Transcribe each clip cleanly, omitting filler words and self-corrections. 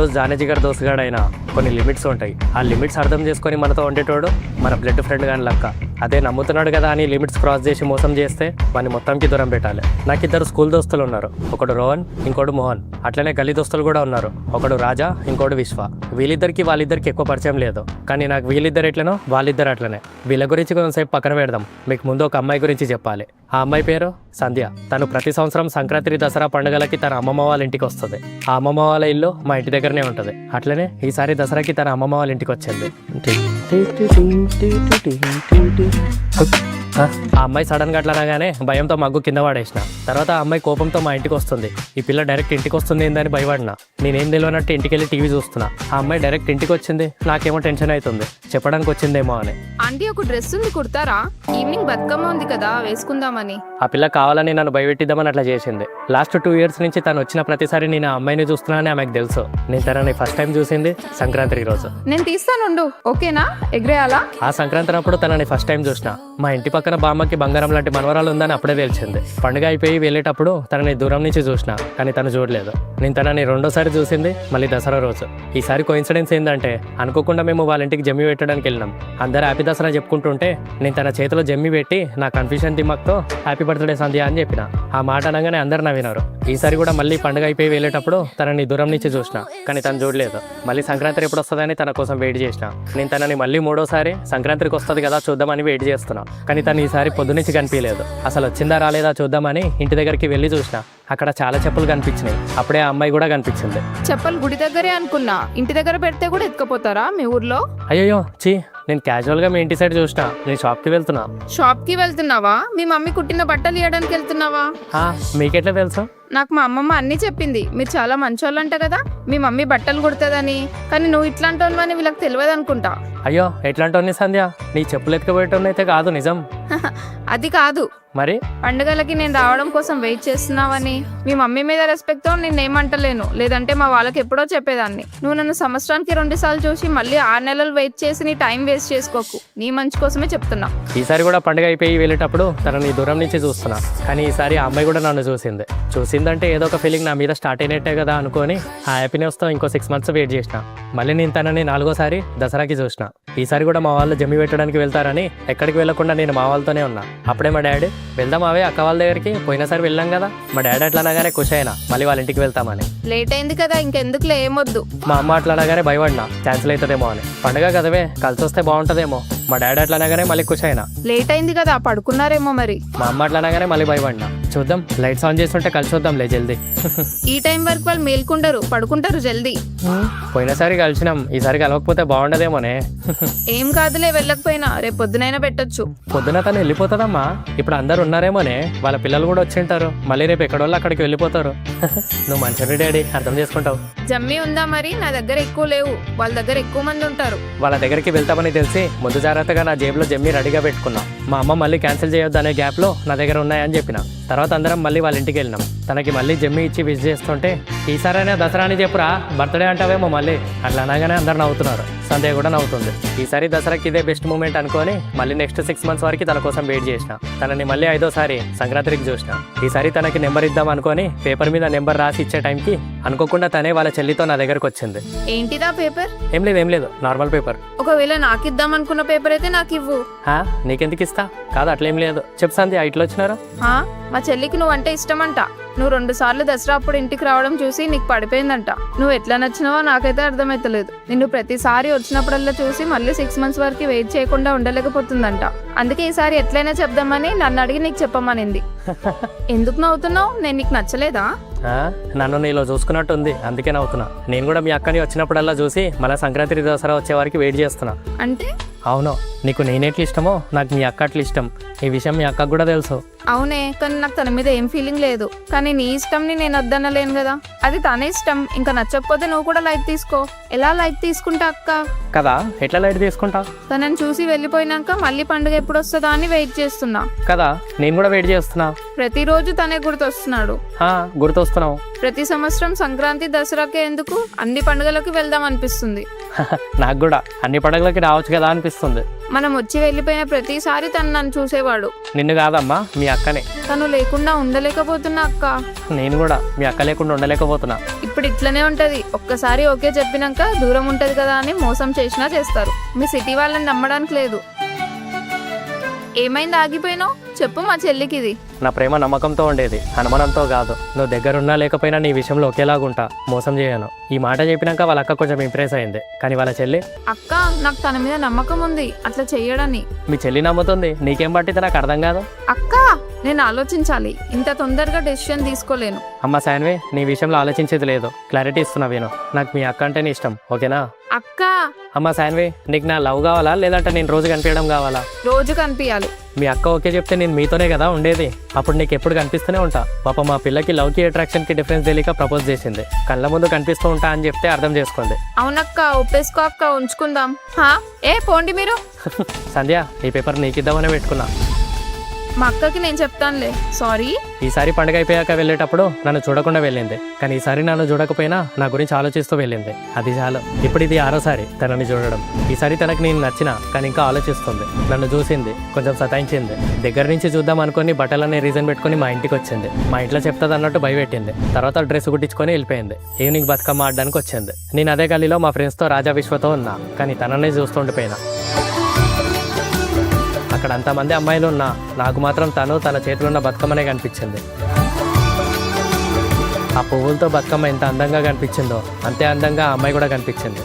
దోస్త్ జానజిగర్ దోస్తుగాడు అయినా కొన్ని లిమిట్స్ ఉంటాయి. ఆ లిమిట్స్ అర్థం చేసుకొని మనతో ఉండేటోడు మన బ్లడ్ ఫ్రెండ్ కానీ లెక్క. అదే నమ్ముతున్నాడు కదా అని లిమిట్స్ క్రాస్ చేసి మోసం చేస్తే వాడిని మొత్తంకి దూరం పెట్టాలి. నాకు ఇద్దరు స్కూల్ దోస్తులు ఉన్నారు, ఒకడు రోహన్, ఇంకోటి మోహన్. అట్లనే గల్లీ దోస్తులు కూడా ఉన్నారు, ఒకడు రాజా, ఇంకోటి విశ్వ. వాళ్ళిద్దరికి ఎక్కువ పరిచయం లేదు, కానీ నాకు వీళ్ళిద్దరు ఎట్లనో వాళ్ళిద్దరు అట్లనే. వీళ్ళ గురించి కొంచెంసేపు పక్కన పెడదాం. మీకు ముందు ఒక అమ్మాయి గురించి చెప్పాలి. ఆ అమ్మాయి పేరు సంధ్య. తను ప్రతి సంవత్సరం సంక్రాంతి దసరా పండుగలకి తన అమ్మమ్మ వాళ్ళ ఇంటికి వస్తుంది. ఆ అమ్మమ్మ వాళ్ళ ఇల్లు మా ఇంటి దగ్గరనే ఉంటుంది. అట్లనే ఈసారి దసరాకి తన అమ్మమ్మ వాళ్ళ ఇంటికి వచ్చింది. ఆ అమ్మాయి సడన్ గా అట్లా రాగానే భయంతో మగ్గు కింద పడేసిన. తర్వాత ఆ అమ్మాయి కోపంతో మా ఇంటికి వస్తుంది. ఈ పిల్ల డైరెక్ట్ ఇంటికి వస్తుంది ఏందని భయపడినా. నేనేం తెలియనట్టు ఇంటికి వెళ్ళి టీవీ చూస్తున్నా. ఆ అమ్మాయి డైరెక్ట్ ఇంటికి వచ్చింది. నాకేమో టెన్షన్ అవుతుంది, చెప్పడానికి వచ్చిందేమో అని. ఆంటీ ఒక డ్రెస్ ఉంది కుడతారా? ఈవినింగ్ బతుకమ్మ ఉంది కదా, వేసుకుందామని. ఆ పిల్ల కావాలని నన్ను భయపెట్టిద్దామని అట్లా చేసింది. లాస్ట్ 2 years నుంచి తను వచ్చిన ప్రతిసారి నేను ఆ అమ్మాయిని చూస్తున్నానని ఆమెకు తెలుసు. నేను తనని ఫస్ట్ టైం చూసింది సంక్రాంతి రోజు. నేను తీస్తానుండు, ఓకేనా? ఎగ్రేయాలా? ఆ సంక్రాంతి అప్పుడు తనని ఫస్ట్ టైం చూసిన. మా ఇంటి పక్కన బామ్మకి బంగారం లాంటి మనవరాలు ఉందని అప్పుడే తెలిసింది. పండుగ అయిపోయి వెళ్ళేటప్పుడు తనని దూరం నుంచి చూసిన, కానీ తను చూడలేదు. నేను తనని 2వ సారి చూసింది మళ్ళీ దసరా రోజు. ఈసారి కోఇన్సిడెన్స్ ఏంటంటే అనుకోకుండా మేము వాళ్ళ ఇంటికి జమ్మి పెట్టడానికి వెళ్ళినాం. అందరూ హ్యాపీ దసరా చెప్పుకుంటుంటే నేను తన చేతిలో జమ్మి పెట్టి నా కన్ఫ్యూషన్ దిమాక్తో హ్యాపీ బర్త్డే సంధ్య అని చెప్పిన. ఆ మాట అనగానే అందరు నవ్వినారు. ఈసారి కూడా మళ్ళీ పండుగ అయిపోయి వెళ్ళేటప్పుడు తనని దూరం నుంచి చూసిన, కానీ తను చూడలేదు. మళ్ళీ సంక్రాంతి ఎప్పుడు వస్తుందని తన కోసం వెయిట్ చేసిన. నేను తనని మళ్ళీ 3వ సారి సంక్రాంతికి వస్తుంది కదా చూద్దామని వెయిట్ చేస్తున్నా, కానీ తను ఈసారి పొద్దునుంచి కనిపించలేదు. అసలు వచ్చిందా రాలేదా చూద్దామని ఇంటి దగ్గరికి వెళ్ళి చూసిన. అక్కడ చాలా చెప్పులు కనిపించినాయి. అప్పుడే ఆ అమ్మాయి కూడా కనిపించింది. చెప్పలు గుడి దగ్గరే అనుకున్నా, ఇంటి దగ్గర పెడితే కూడా ఎత్తుకపోతారా మీ ఊర్లో? అయ్యో చీ, నేను క్యాజువల్ గా మీ ఇంటి సైడ్ చూసిన. నేను షాప్కి వెళ్తున్నా. షాప్కి వెళ్తున్నావా? మీ మమ్మీ కుట్టిన బట్టలు ఇవ్వడానికి వెళ్తున్నావా? మీకెట్లా తెలుసు? నాకు మా అమ్మమ్మ అన్నీ చెప్పింది. మీరు చాలా మంచోళ్ళంట కదా, మీ మమ్మీ బట్టలు కుడుతుందని. కానీ నువ్వు ఇట్లాంటి అని వీళ్ళకి తెలియదు అనుకుంటా. అయ్యో ఎట్లాంటి సంధ్య, నీ చెప్పులు ఎత్తుకుపోయేటోని అయితే కాదు నిజం. అది కాదు మరి, పండుగలకి నేను రావడం కోసం వెయిట్ చేస్తున్నావని. మీ మమ్మీ మీద రెస్పెక్ట్తో నేనేమంటలేను, లేదంటే మా వాళ్ళకి ఎప్పుడో చెప్పేదాన్ని. నువ్వు నన్ను సంవత్సరానికి 2 సార్లు చూసి మళ్ళీ 6 నెలలు వెయిట్ చేసి నీ టైం వేస్ట్ చేసుకోకు. నీ మంచి కోసమే చెప్తున్నా. ఈసారి కూడా పండుగ అయిపోయి వెళ్ళేటప్పుడు తనని దూరం నుంచి చూస్తున్నా, కానీ ఈసారి ఆ అమ్మాయి కూడా నన్ను చూసిందంటే ఏదో ఒక ఫీలింగ్ నా మీద స్టార్ట్ అయినట్టే కదా అనుకొని ఆ హ్యాపీనెస్తో ఇంకో 6 months వెయిట్ చేసిన. మళ్ళీ నేను తనని 4వ సారి దసరాకి చూసిన. ఈసారి కూడా మా వాళ్ళు జమ్మి పెట్టడానికి వెళ్తారని ఎక్కడికి వెళ్లకుండా నేను మా వాళ్ళతోనే ఉన్నా. అప్పుడే మా డాడీ వెళ్దాం అవే అక్క వాళ్ళ దగ్గరికి, పోయినసారి వెళ్ళాం కదా. మా డాడీ అట్లా అనగానే ఖుషి అయినా మళ్ళీ వాళ్ళ ఇంటికి వెళ్తామని. లేట్ అయింది కదా, ఇంకెందుకులే, ఏమొద్దు. మా అమ్మ అట్లా అనగానే భయపడినా క్యాన్సిల్ అవుతుందేమో అని. పండుగ కదవే కలిసి వస్తే బాగుంటుందేమో. మా డాడీ అట్లా అనగానే మళ్ళీ ఖుషి అయినా. లేట్ అయింది కదా, పడుకున్నారేమో మరి. మా అమ్మ అట్లా అనగానే మళ్ళీ భయపడినా. చూద్దాం, లైట్స్ ఆన్ చేస్తుంటే కలిసి వద్దాంలే జల్దీ. ఈ టైం వరకు వాళ్ళు మేల్కుంటారు, పడుకుంటారు జల్దీ. పోయినసారి కలిసినాం, ఈసారి కలవకపోతే బాగుండదేమోనే. ఏం కాదులే, వెళ్ళకపోయినా రేపు పొద్దునైనా పెట్టొచ్చు. పొద్దున తను వెళ్ళిపోతుందమ్మా. ఇప్పుడు అందరు ఉన్నారేమోనే, వాళ్ళ పిల్లలు కూడా వచ్చింటారు. మళ్ళీ రేపు ఎక్కడోళ్ళు అక్కడికి వెళ్ళిపోతారు. నువ్వు మంచి డాడీ, అర్థం చేసుకుంటావు. జమ్మి ఉందా మరి? నా దగ్గర ఎక్కువ లేవు, వాళ్ళ దగ్గర ఎక్కువ మంది ఉంటారు. వాళ్ళ దగ్గరికి వెళ్తామని తెలిసి ముందు జాగ్రత్తగా నా జేబులో జమ్మి రెడీగా పెట్టుకున్నా. మా అమ్మ మళ్ళీ క్యాన్సిల్ చేయొద్దు అనే గ్యాప్ లో నా దగ్గర ఉన్నాయని చెప్పిన. తర్వాత అందరం మళ్ళీ వాళ్ళ ఇంటికి వెళ్ళినాం. తనకి మళ్ళీ జమ్మి ఇచ్చి విష్ చేస్తుంటే, ఈసారైనా దసరా అని చెప్పురా, బర్త్డే అంటావేమో మళ్ళీ అట్లా అనగానే అందరు నవ్వుతున్నారు. సంధ్య కూడా నవ్వుతుంది. ఈసారి దసరాకి ఇదే బెస్ట్ మూమెంట్ అనుకొని మళ్ళీ నెక్స్ట్ 6 months వరకు తన కోసం వెయిట్ చేసిన. తనని మళ్ళీ 5వ సారి సంక్రాంతికి చూసిన. ఈసారి తనకి నెంబర్ ఇద్దాం అనుకొని పేపర్ మీద నెంబర్ రాసి ఇచ్చే టైంకి అనుకోకుండా తనే వాళ్ళ చెల్లితో నా దగ్గరకు వచ్చింది. ఏంటిదా పేపర్? ఏం లేదు, నార్మల్ పేపర్. ఒకవేళ నాకు ఇద్దాం అనుకున్న పేపర్ అయితే నాకు ఇవ్వు. నీకెందుకు ఇస్తా? కాదు అట్లేం లేదు. చెప్పు సంధ్య, ఇట్లా వచ్చినారా? మా చెల్లికి నువ్వంటే ఇష్టమంట. నువ్వు 2 సార్లు దసరా అప్పుడు ఇంటికి రావడం చూసి నీకు పడిపోయిందంట. నువ్వు ఎట్లా నచ్చినావో నాకైతే అర్థమైతలేదు. నిన్ను ప్రతిసారి వచ్చినప్పుడల్లా చూసి మళ్ళీ 6 months వరకు వెయిట్ చేయకుండా ఉండలేకపోతుందంట. అందుకే ఈసారి ఎట్లయినా చెప్దామని నన్ను అడిగి నీకు చెప్పమనింది. ఎందుకు నవ్వుతున్నావు? నేను నీకు నచ్చలేదా? నన్ను నీలో చూసుకున్నట్టుంది, అందుకే నవ్వుతున్నా. నేను కూడా మీ అక్కని వచ్చినప్పుడల్లా చూసి మళ్ళీ సంక్రాంతి దసరా వచ్చే వరకు వెయిట్ చేస్తున్నా. అంటే? అవును, నీకు నేనెట్లు ఇష్టమో నాకు మీ అక్క అట్లా ఇష్టం. ఈ విషయం మీ అక్కకు కూడా తెలుసు. అవునే, కానీ నాకు తన మీద ఏం ఫీలింగ్ లేదు. కానీ నీ ఇష్టంని నేను వద్దనలేను కదా, అది తన ఇష్టం. ఇంకా నచ్చకపోతే నువ్వు కూడా లైట్ తీసుకో. ఎలా లైట్ తీసుకుంటా అక్క? కదా, ఎట్లా లైట్ తీసుకుంటా? తనని చూసి వెళ్ళిపోయినాక మళ్ళీ పండుగ ఎప్పుడు వస్తుందా అని వెయిట్ చేస్తున్నా కదా. నేను కూడా వెయిట్ చేస్తున్నా. ప్రతిరోజు తనే గుర్తొస్తున్నాడు. గుర్తొస్తున్నావు. ప్రతి సంవత్సరం సంక్రాంతి దసరాకే ఎందుకు, అన్ని పండుగలకి వెళ్దాం అనిపిస్తుంది. నాకు కూడా అన్ని పండుగలకి రావచ్చు కదా అనిపిస్తుంది. మనం వచ్చి వెళ్ళిపోయిన ప్రతిసారి తను నన్ను చూసేవాడు. నిన్ను కాదమ్మా, మీ అక్కనే. తను లేకుండా ఉండలేకపోతున్నా అక్క. నేను కూడా మీ అక్క లేకుండా ఉండలేకపోతున్నా. ఇప్పుడు ఇట్లనే ఉంటది. ఒక్కసారి ఓకే చెప్పినాక దూరం ఉంటది కదా అని మోసం చేసినా చేస్తారు. మీ సిటీ వాళ్ళని నమ్మడానికి లేదు. ఏమైంది ఆగిపోయినావు? చెప్పు మా చెల్లికి ఇది. నా ప్రేమ నమ్మకంతో ఉండేది, అనుమానంతో కాదు. నువ్వు దగ్గరున్నా లేకపోయినా నీ విషయంలో ఒకేలాగుంటా, మోసం చేయను. ఈ మాట చెప్పినాక వాళ్ళ అక్క కొంచెం ఇంప్రెస్ అయింది. కానీ వాళ్ళ చెల్లి, అక్క నాకు తన మీద నమ్మకం ఉంది అట్లా చెయ్యడని. మీ చెల్లి నమ్ముతుంది, నీకేం పట్టితే నాకు అర్థం కాదు. అక్క నేను ఆలోచించాలి, ఇంత తొందరగా డెసిషన్ తీసుకోలేను. అమ్మ శాన్వి, నీ విషయంలో ఆలోచించేది లేదు, క్లారిటీ ఇస్తున్నా విను. నాకు మీ అక్క అంటేనే ఇష్టం, ఓకేనా? అక్క అమ్మ శాన్వి, నీకు నా లవ్ కావాలా లేదంటే నేను రోజు కనిపించడం కావాలా? రోజు కనిపించాలి. మీ అక్క ఓకే చెప్తే నేను మీతోనే కదా ఉండేది, అప్పుడు నీకు ఎప్పుడు కనిపిస్తూనే ఉంటా. పాప మా పిల్లకి లవ్కి అట్రాక్షన్కి డిఫరెన్స్ తెలియక ప్రపోజ్ చేసింది. కళ్ళ ముందు కనిపిస్తూ ఉంటా అని చెప్తే అర్థం చేసుకోండి. అవునక్క ఒప్పేసుకో అక్క, ఉంచుకుందాం. ఏ పోండి మీరు. సంధ్య, ఈ పేపర్ నీకిద్దామని పెట్టుకున్నా. మా అక్కకి నేను చెప్తానులే. సారీ. ఈసారి పండుగ అయిపోయాక వెళ్ళేటప్పుడు నన్ను చూడకుండా వెళ్ళింది, కానీ ఈసారి నన్ను చూడకపోయినా నా గురించి ఆలోచిస్తూ వెళ్ళింది. అది చాలు. ఇప్పుడు ఇది 6వసారి తనని చూడడం. ఈసారి తనకు నేను నచ్చిన, కానీ ఇంకా ఆలోచిస్తుంది. నన్ను చూసింది, కొంచెం సతాయించింది. దగ్గర నుంచి చూద్దాం అనుకుని బట్టలనే రీజన్ పెట్టుకుని మా ఇంటికి వచ్చింది. మా ఇంట్లో చెప్తాది అన్నట్టు భయపెట్టింది. తర్వాత డ్రెస్ కుట్టించుకొని వెళ్ళిపోయింది. ఈవినింగ్ బతుకమ్మ ఆడడానికి వచ్చింది. నేను అదే గల్లీలో మా ఫ్రెండ్స్తో రాజా విశ్వతో ఉన్నా, కానీ తననే చూస్తుండిపోయినా. అక్కడ అంతమంది అమ్మాయిలు ఉన్నా నాకు మాత్రం తను తన చేతిలో ఉన్న బతుకమ్మనే కనిపించింది. ఆ పువ్వులతో బతుకమ్మ ఎంత అందంగా కనిపించిందో అంతే అందంగా ఆ అమ్మాయి కూడా కనిపించింది.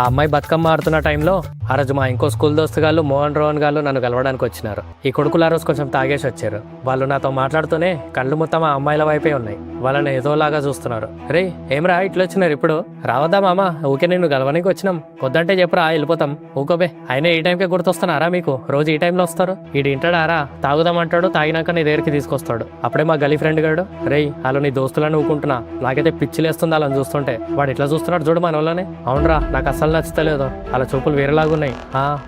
ఆ అమ్మాయి బతుకమ్మ ఆడుతున్న టైంలో ఆ రోజు మా ఇంకో స్కూల్ దోస్తు గాళ్ళు మోహన్ రోహన్ గాళ్ళు నన్ను కలవడానికి వచ్చినారు. ఈ కొడుకులు ఆ రోజు కొంచెం తాగేసి వచ్చారు. వాళ్ళు నాతో మాట్లాడుతూనే కళ్ళు మొత్తం ఆ అమ్మాయిల వైపే ఉన్నాయి. వాళ్ళని ఏదోలాగా చూస్తున్నారు. రే ఏమరా ఇట్లా వచ్చినారు ఇప్పుడు? రావద్దా మామ, ఊకే నేను కలవడానికి వచ్చినాం. వద్దంటే చెప్పురా, వెళ్ళిపోతాం. ఊకోబే, అయినా ఈ టైంకే గుర్తొస్తున్నారా మీకు? రోజు ఈ టైంలో వస్తారు. ఈడు ఇంటాడారా? తాగుదామంటాడు, తాగినాక నీ దగ్గరికి తీసుకొస్తాడు. అప్పుడే మా గలీ ఫ్రెండ్ గాడు, రేయ్ వాళ్ళు నీ దోస్తులను ఊకుంటున్నా, నాకైతే పిచ్చిలేస్తుంది వాళ్ళని చూస్తుంటే. వాడు ఇట్లా చూస్తున్నాడు చూడు మన వాళ్ళని. అవునరా, నాకు అస్సలు నచ్చుతలేదు, అలా చూపులు వేరేలాగా.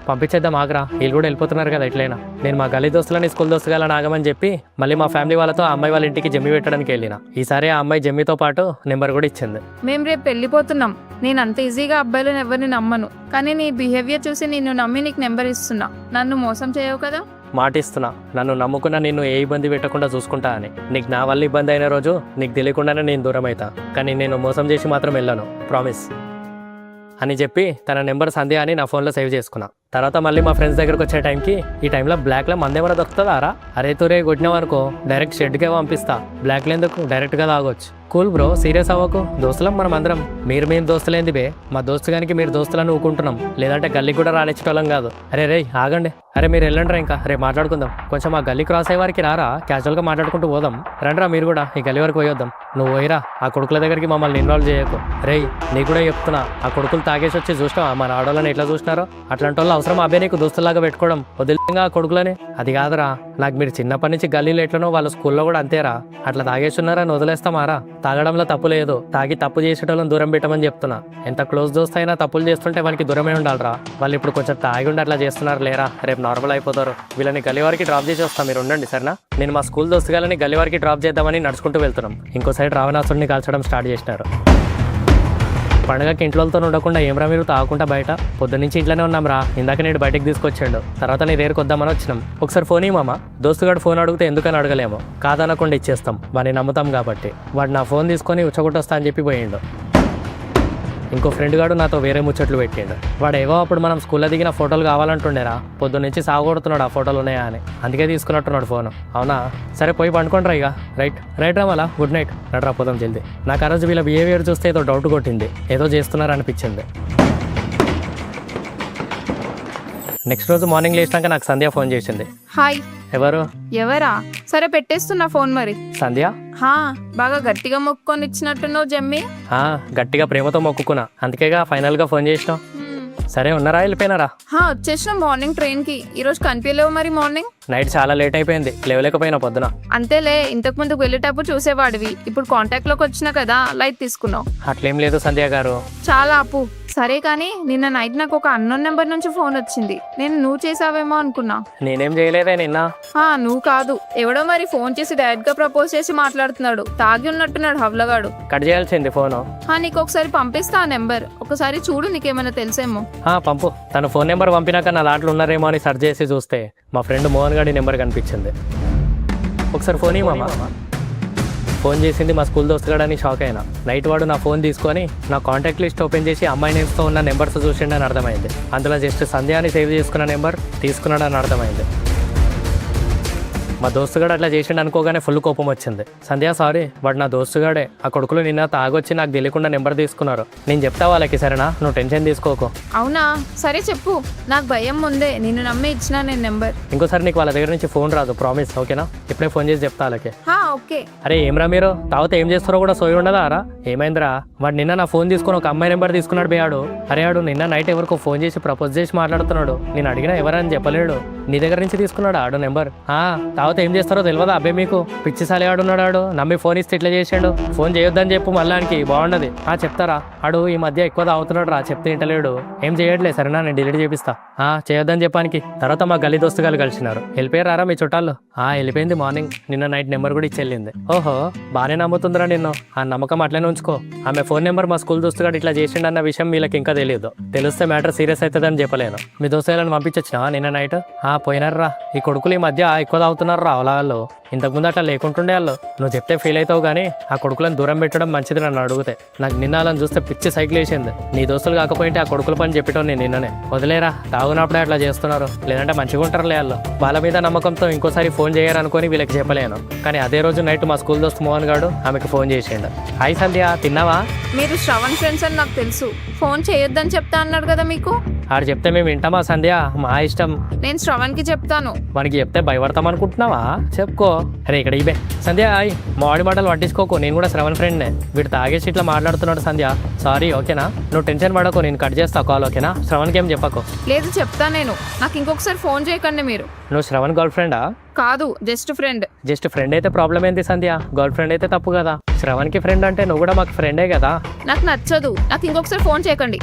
పంపించేద్దాం ఆగరా, వీళ్ళు కూడా వెళ్ళిపోతున్నారు కదా ఎట్లయినా. నేను మా గల్లీ దోస్తులని స్కూల్ దోస్తుగా ఆగమని చెప్పి మళ్ళీ మా ఫ్యామిలీ వాళ్ళతో ఆ అమ్మాయి వాళ్ళ ఇంటికి జమ్మి పెట్టడానికి వెళ్ళిన. ఈసారి ఆ అమ్మాయి జమ్మితో పాటు నెంబర్ కూడా ఇచ్చింది. మేము రేపు వెళ్ళిపోతున్నాం. నేను అంత ఈజీగా అబ్బాయిలను ఎవరిని నమ్మను, కానీ నీ బిహేవియర్ చూసి నిన్ను నమ్మి నీకు నెంబర్ ఇస్తున్నా. నన్ను మోసం చేయవు కదా? మాటిస్తున్నా, నన్ను నమ్ముకున్నా నిన్ను ఏ ఇబ్బంది పెట్టకుండా చూసుకుంటా అని. నీకు నా వల్ల ఇబ్బంది అయిన రోజు నీకు తెలియకుండానే నేను దూరం అవుతా, కానీ నేను మోసం చేసి మాత్రం వెళ్ళను, ప్రామిస్ అని చెప్పి తన నెంబర్ సంధ్య అని నా ఫోన్లో సేవ్ చేసుకున్నా. తర్వాత మళ్ళీ మా ఫ్రెండ్స్ దగ్గరకు వచ్చే టైంకి ఈ టైంలో బ్లాక్లో మందేమైనా దొరుకుతుందా రా? అరే తూరే కొట్టినావనుకో డైరెక్ట్ షెడ్కే పంపిస్తా. బ్లాక్లో ఎందుకు, డైరెక్ట్గా తాగొచ్చు. కూల్ బ్రో, సీరియస్ అవ్వకు, దోస్తులం మనం అందరం. మేము దోస్తులేంది బే? మా దోస్తుగానికి మీరు దోస్తులను ఊకుంటున్నాం, లేదంటే గల్లీకి కూడా రానిచ్చేటోళ్ళం కాదు. అరే రే ఆగండి, అరే మీరు వెళ్ళండిరా, ఇంకా రేపు మాట్లాడుకుందాం. కొంచెం ఆ గల్లీ క్రాస్ అయ్యే వారికి రారా, క్యాజువల్గా మాట్లాడుకుంటూ పోదాం. రండిరా మీరు కూడా ఈ గల్లీ వరకు పోయొద్దాం. నువ్వు పోయిరా, ఆ కొడుకుల దగ్గరికి మమ్మల్ని ఇన్వాల్వ్ చేయకు. రే నీకు కూడా చెప్తున్నా, ఆ కొడుకులు తాగేసి వచ్చి చూసినా మన ఆడవాళ్ళని ఎట్లా చూసినారో అట్లాంటి వాళ్ళు అవసరం అబ్బే నీకు దోస్తులాగా పెట్టుకోవడం? వదిలిగా ఆ కొడుకులని. అది కాదురా, నాకు మీరు చిన్నప్పటి నుంచి గల్లీలో ఎట్లనో వాళ్ళ స్కూల్లో కూడా అంతేరా. అట్లా తాగేస్తున్నారని వదిలేస్తామారా? తాగడంలో తప్పు లేదు, తాగి తప్పు చేసేటోళ్ళని దూరం పెట్టమని చెప్తున్నా. ఎంత క్లోజ్ దోస్త్ అయినా తప్పులు చేస్తుంటే వాళ్ళకి దూరమే ఉండాలిరా. వాళ్ళు ఇప్పుడు కొంచెం తాగి ఉండి అట్లా చేస్తున్నారు లేరా, రేపు నార్మల్ అయిపోతారు. వీళ్ళని గల్లీ వారికి డ్రాప్ చేసి వస్తాం, మీరు ఉండండి సరేనా? నేను మా స్కూల్ దోస్తుగాలని గల్లీ వారికి డ్రాప్ చేద్దామని నడుచుకుంటూ వెళ్తున్నాం. ఇంకో సైడ్ రావణాసుడిని కాల్చడం స్టార్ట్ చేసినారు. పండుగకి ఇంట్లోతో ఉండకుండా ఏమరా మీరు తాగకుండా బయట? పొద్దున్నుంచి ఇంట్లోనే ఉన్నాం రా, ఇందాక నేను బయటకు తీసుకొచ్చాడు. తర్వాత నీ దగ్గరకు వద్దామని వచ్చినాం. ఒకసారి ఫోన్ ఇవ్వమా? దోస్తుగాడు ఫోన్ అడిగితే ఎందుకని అడగలేము, కాదనకుండా ఇచ్చేస్తాం, వాడిని నమ్ముతాం కాబట్టి. వాడు నా ఫోన్ తీసుకొని ఉచ్చగొట్టొస్తా అని చెప్పి పోయిండు. ఇంకో ఫ్రెండ్ గాడు నాతో వేరే ముచ్చట్లు పెట్టిండు. వాడు ఏవో అప్పుడు మనం స్కూల్లో దిగిన ఫోటోలు కావాలంటుండేరా, పొద్దున్నుంచి సాగొడుతున్నాడు ఆ ఫోటోలు ఉన్నాయా అని. అందుకే తీసుకున్నట్టున్నాడు ఫోన్. అవునా, సరే పోయి పండుకోండిరా ఇక. రైట్ రా మళ్ళా, గుడ్ నైట్. నడరా పోదాం జల్దీ. నాకు ఆ రోజు వీళ్ళ బిహేవియర్ చూస్తే ఏదో డౌట్ కొట్టింది, ఏదో చేస్తున్నారు అనిపించింది. నెక్స్ట్ రోజు మార్నింగ్ లేచినాక నాకు సంధ్య ఫోన్ చేసింది. హాయ్. ఎవరా? సరే పెట్టేస్తున్నా ఫోన్ మరి. సంధ్య? బాగా గట్టిగా మొక్కుకొని ఇచ్చినట్టున్నావు జమ్మి. గట్టిగా ప్రేమతో మొక్కుకున్నా, అందుకేగా ఫైనల్ గా ఫోన్ చేసినావు. సరే ఉన్నారా, వెళ్ళిపోయినారా? వచ్చేసిన మార్నింగ్ ట్రైన్ కి. ఈ రోజు కనిపించలేవు మరి మార్నింగ్. నైట్ చాలా లేట్ అయిపోయింది, లేవలేకపోయినా పొద్దున. అంతేలే, ఇంతకు ముందుకు వెళ్ళేటప్పుడు చూసేవాడివి, ఇప్పుడు కాంటాక్ట్ లోకి వచ్చినా కదా లైట్ తీసుకున్నావు. అట్లేం లేదు సంధ్య గారు. చాలా ఆపు, సరే కానీ నిన్న నైట్ నాకు ఒక అన్నోన్ నెంబర్ నుంచి ఫోన్ వచ్చింది. నేను నువ్వు చేసావేమో అనుకున్నా. నేనేం చేయలేదే నిన్న. నువ్వు కాదు, ఎవడో మరి ఫోన్ చేసి డైరెక్ట్ గా ప్రపోజ్ చేసి మాట్లాడుతున్నాడు. తాగి ఉన్నట్టున్నాడు హవ్లగాడు. కట్ చేయాల్సింది ఫోను. నీకు ఒకసారి పంపిస్తా ఆ నెంబర్, ఒకసారి చూడు, నీకేమైనా తెలుసేమో. పంపు. తన ఫోన్ నెంబర్ పంపినాక నా దాంట్లో ఉన్నారేమో అని సెర్చ్ చేసి చూస్తే మా ఫ్రెండ్ మోహన్ గారి నెంబర్ కనిపించింది. ఒకసారి ఫోన్ ఇవ్వమా. ఫోన్ చేసింది మా స్కూల్ దోస్తుగాడని షాక్ అయినా. నైట్ వాడు నా ఫోన్ తీసుకొని నా కాంటాక్ట్ లిస్ట్ ఓపెన్ చేసి అమ్మాయి నేమ్స్తో ఉన్న నెంబర్స్ చూసిండని అర్థమైంది. అందులో జస్ట్ సంధ్య అని సేవ్ చేసుకున్న నెంబర్ తీసుకున్నాడని అర్థమైంది. మా దోస్తుగాడు అట్లా చేసిండు అనుకోగానే ఫుల్ కోపం వచ్చింది. సంధ్య సారీ, వాడు నా దోస్తుగాడే. ఆ కొడుకులు నిన్న తాగొచ్చి నాకు తెలియకుండా నెంబర్ తీసుకున్నారు. నేను చెప్తా వాళ్ళకి, సరేనా? నువ్వు టెన్షన్ తీసుకోకు. అవునా, సరే చెప్పు. నాకు భయం ముందే, నిన్ను నమ్మి ఇచ్చినా నేను నెంబర్. ఇంకోసారి నీకు వాళ్ళ దగ్గర నుంచి ఫోన్ రాదు, ప్రామిస్, ఓకేనా? ఇప్పుడే ఫోన్ చేసి చెప్తా వాళ్ళకి. ఓకే. అరే ఏమ్రా మీరు తాగితే ఏం చేస్తారో కూడా సోయి ఉండదా రా? ఏమైందిరా? వాడు నిన్న నా ఫోన్ తీసుకొని ఒక అమ్మాయి నెంబర్ తీసుకున్నాడు బేయాడు. అరే ఆడు నిన్న నైట్ ఎవరికో ఫోన్ చేసి ప్రపోజ్ చేసి మాట్లాడుతున్నాడు. నేను అడిగినా ఎవరని చెప్పలేడు. నీ దగ్గర నుంచి తీసుకున్నాడు ఆడు నెంబర్. తాగితే ఏం చేస్తారో తెలియదా అబ్బాయి మీకు? పిచ్చి సాలి ఆడున్నాడు ఆడు. నమ్మి ఫోన్ ఇస్తే ఇట్లా చేసాడు. ఫోన్ చేయొద్దని చెప్పు మళ్ళానికి, బాగుండదు. చెప్తారా? ఆడు ఈ మధ్య ఎక్కువ తాగుతున్నాడు రా, చెప్తే ఇంటలేడు. ఏం చేయట్లేదు, సరేనా? నేను డిలీట్ చేపిస్తా. చేయొద్దని చెప్పానికి. తర్వాత మా గల్లీ దోస్తుగాలు కలిసినారు. వెళ్ళిపోయారా మీ చుట్టాలు? వెళ్ళిపోయింది మార్నింగ్. నిన్న నైట్ నెంబర్ కూడా ఇచ్చెళ్ళింది. ఓహో, బాగానే నమ్ముతుందిరా నిన్ను. ఆ నమ్మకం అట్లనే ఉంచుకో. ఆమె ఫోన్ నెంబర్ మా స్కూల్ దోస్తుగాడు ఇట్లా చేసిండన్న విషయం వీళ్ళకి ఇంకా తెలియదు. తెలిస్తే మ్యాటర్ సీరియస్ అవుతుందని చెప్పలేను. మీ దోస్తులను పంపించొచ్చినా నిన్న నైట్? పోయినారా. ఈ కొడుకులు ఈ మధ్య ఎక్కువ తాగుతున్నారు రా వాళ్ళు. ఇంతకుముందు అట్లా లేకుంటుండే వాళ్ళు. నువ్వు చెప్తే ఫీల్ అవుతావు కానీ ఆ కొడుకులను దూరం పెట్టడం మంచిది నన్ను అడిగితే. నాకు నిన్న వాళ్ళని చూస్తే పిచ్చి సైకిల్ వేసింది. నీ దోస్తులు కాకపోయింటే ఆ కొడుకుల పని చెప్పటం నేను నిన్ననే. వదిలేరా, తాగునప్పుడే అట్లా చేస్తున్నారు. లేదంటే మంచిగా ఉంటారులే వాళ్ళు. వాళ్ళ మీద నమ్మకంతో ఇంకోసారి ఫోన్ చేయరనుకొని వీళ్ళకి చెప్పలేను. కానీ అదే రోజు నైట్ మా స్కూల్ దోస్తు మోహన్ గాడు ఆమెకు ఫోన్ చేసిండు. హాయ్ సంధ్య, తిన్నావా? మీరు శ్రవణ్ ఫ్రెండ్స్ అని నాకు తెలుసు. ఫోన్ చేయొద్దని చెప్తా అన్నాడు కదా మీకు. ఆడు చెప్తే మేము వింటామా సంధ్య? మా ఇష్టం. నేను శ్రవణ్కి చెప్తాను. వానికి చెప్తే భయపడతాం అనుకుంటున్నావా? చెప్పుకో. అరే ఇక్కడ ఇవే సంధ్య. మా వాడి మాటలు పట్టించుకోకు. నేను కూడా శ్రవణ్ ఫ్రెండ్నే. వీడు తాగేసి ఇట్లా మాట్లాడుతున్నాడు సంధ్య. సారీ, ఓకేనా? నువ్వు టెన్షన్ పడకు, నేను కట్ చేస్తా కాల్, ఓకేనా? శ్రవణ్కి ఏం చెప్పకు. లేదు, చెప్తా నేను. నాకు ఇంకొకసారి ఫోన్ చేయకండి మీరు. నువ్వు శ్రవణ్ గర్ల్ ఫ్రెండా? కాదు, జస్ట్ ఫ్రెండ్. జస్ట్ ఫ్రెండ్ అయితే ప్రాబ్లం ఏంటి సంధ్య? గర్ల్ ఫ్రెండ్ అయితే తప్పు కదా. శ్రవణ్కి ఫ్రెండ్ అంటే నువ్వు కూడా మాకు ఫ్రెండే కదా. నాకు నచ్చదు. నాకు ఇంకొకసారి ఫోన్ చేయకండి.